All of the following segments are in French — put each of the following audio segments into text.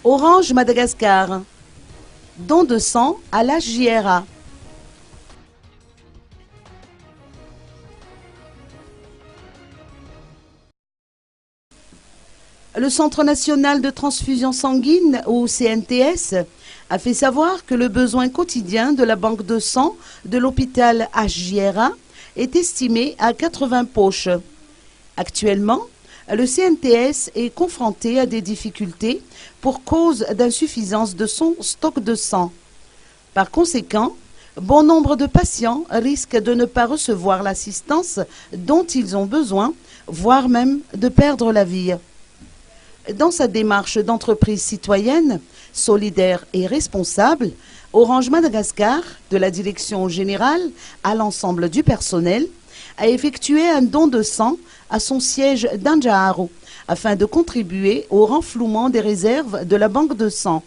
Orange Madagascar. Don de sang à la JRA. Le Centre national de transfusion sanguine, ou CNTS, a fait savoir que le besoin quotidien de la banque de sang de l'hôpital HJRA est estimé à 80 poches. Actuellement, le CNTS est confronté à des difficultés pour cause d'insuffisance de son stock de sang. Par conséquent, bon nombre de patients risquent de ne pas recevoir l'assistance dont ils ont besoin, voire même de perdre la vie. Dans sa démarche d'entreprise citoyenne, solidaire et responsable, Orange Madagascar, de la direction générale à l'ensemble du personnel, a effectué un don de sang à son siège d'Anjaharo afin de contribuer au renflouement des réserves de la banque de sang.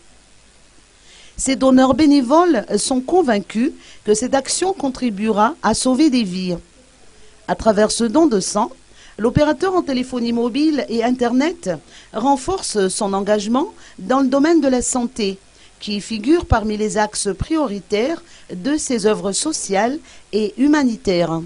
Ces donneurs bénévoles sont convaincus que cette action contribuera à sauver des vies. À travers ce don de sang, l'opérateur en téléphonie mobile et Internet renforce son engagement dans le domaine de la santé, qui figure parmi les axes prioritaires de ses œuvres sociales et humanitaires.